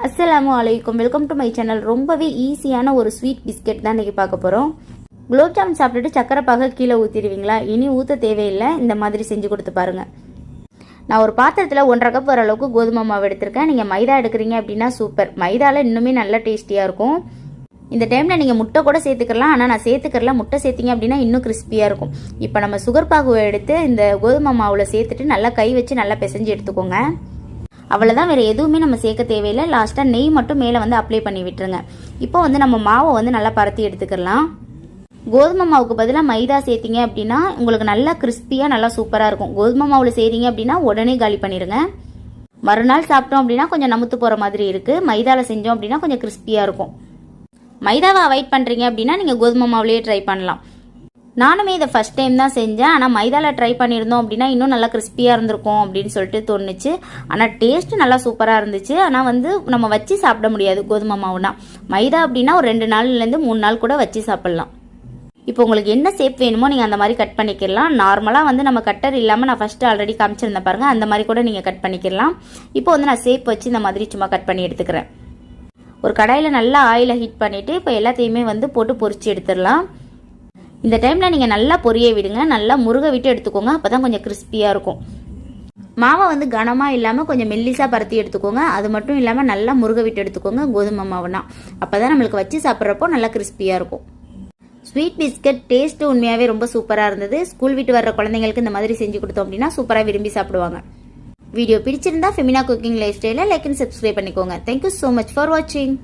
அஸ்ஸலாமு அலைக்கும். Welcome to my channel. ரொம்பவே ஈஸியான ஒரு ஸ்வீட் பிஸ்கெட் தான் இன்றைக்கி பார்க்க போகிறோம். குலோப் ஜாமுன் சாப்பிட்டுட்டு சக்கரை பாக கீழே ஊற்றிடுவீங்களா? இனி ஊற்ற தேவையில்லை. இந்த மாதிரி செஞ்சு கொடுத்து பாருங்கள். நான் ஒரு பாத்திரத்தில் 1.5 கப் வர அளவுக்கு கோதுமை மாவு எடுத்திருக்கேன். நீங்கள் மைதா எடுக்கிறீங்க அப்படின்னா சூப்பர். மைதாவில் இன்னுமே நல்லா டேஸ்டியாக இருக்கும். இந்த டைமில் நீங்கள் முட்டை கூட சேர்த்துக்கலாம். ஆனால் நான் சேர்த்துக்கறல. முட்டை சேர்த்திங்க அப்படின்னா இன்னும் கிறிஸ்பியாக இருக்கும். இப்போ நம்ம சுகர் பாகுவை எடுத்து இந்த கோதுமை மாவில் சேர்த்துட்டு நல்லா கை வச்சு நல்லா பிசைஞ்சு எடுத்துக்கோங்க. அவ்வளோதான், வேறு எதுவுமே நம்ம சேர்க்க தேவையில்லை. லாஸ்ட்டாக நெய் மட்டும் மேலே அப்ளை பண்ணி விட்டுருங்க. இப்போ நம்ம மாவை நல்லா பரத்தி எடுத்துக்கலாம். கோதுமை மாவுக்கு பதிலாக மைதா சேர்த்திங்க அப்படின்னா உங்களுக்கு நல்லா கிறிஸ்பியாக நல்லா சூப்பராக இருக்கும். கோதுமை மாவில் செய்கிறீங்க அப்படின்னா உடனே காலி பண்ணிடுங்க. மறுநாள் சாப்பிட்டோம் அப்படின்னா கொஞ்சம் நமுத்து போகிற மாதிரி இருக்குது. மைதாவில் செஞ்சோம் அப்படின்னா கொஞ்சம் கிறிஸ்பியாக இருக்கும். மைதாவை அவாய்ட் பண்ணுறீங்க அப்படின்னா நீங்கள் கோதுமை மாவுலேயே ட்ரை பண்ணலாம். நானுமே இதை ஃபஸ்ட் டைம் தான் செஞ்சேன். ஆனால் மைதாவில் ட்ரை பண்ணியிருந்தோம் அப்படின்னா இன்னும் நல்லா கிறிஸ்பியாக இருந்திருக்கும் அப்படின்னு சொல்லிட்டு தோணுச்சு. ஆனால் டேஸ்ட்டு நல்லா சூப்பராக இருந்துச்சு. ஆனால் நம்ம வச்சு சாப்பிட முடியாது கோதுமை மாவுனா. மைதா அப்படின்னா ஒரு 2 நாள்லேருந்து 3 நாள் கூட வச்சு சாப்பிட்லாம். இப்போ உங்களுக்கு என்ன ஷேப் வேணுமோ நீங்கள் அந்த மாதிரி கட் பண்ணிக்கலாம். நார்மலாக நம்ம கட்டர் இல்லாமல் நான் ஃபஸ்ட்டு ஆல்ரெடி காமிச்சிருந்தேன் பாருங்கள், அந்த மாதிரி கூட நீங்கள் கட் பண்ணிக்கலாம். இப்போ நான் ஷேப் வச்சு இந்த மாதிரி சும்மா கட் பண்ணி எடுத்துக்கிறேன். ஒரு கடாயில் நல்லா ஆயிலை ஹீட் பண்ணிவிட்டு இப்போ எல்லாத்தையுமே போட்டு பொரிச்சு எடுத்துடலாம். இந்த டைமில் நீங்கள் நல்லா பொரிய விடுங்க. நல்லா முருக விட்டு எடுத்துக்கோங்க. அப்போ தான் கொஞ்சம் கிறிஸ்பியாக இருக்கும். மாவை கனமாக இல்லாமல் கொஞ்சம் மெல்லிசாக பருத்தி எடுத்துக்கோங்க. அது மட்டும் இல்லாமல் நல்லா முருக விட்டு எடுத்துக்கோங்க கோதுமை மாவுனா. அப்போ தான் நம்மளுக்கு வச்சு சாப்பிட்றப்போ நல்லா கிறிஸ்பியாக இருக்கும். ஸ்வீட் பிஸ்கட் டேஸ்ட்டு உண்மையாகவே ரொம்ப சூப்பராக இருந்தது. ஸ்கூல் விட்டு வர்ற குழந்தைங்களுக்கு இந்த மாதிரி செஞ்சு கொடுத்தோம் அப்படின்னா சூப்பராக விரும்பி சாப்பிடுவாங்க. வீடியோ பிடிச்சிருந்தா ஃபெமினா குக்கிங் லைஃப் ஸ்டைலை லைக் அண்ட் சப்ஸ்கிரைப் பண்ணிக்கோங்க. தேங்க்யூ ஸோ மச் ஃபார் வாட்சிங்.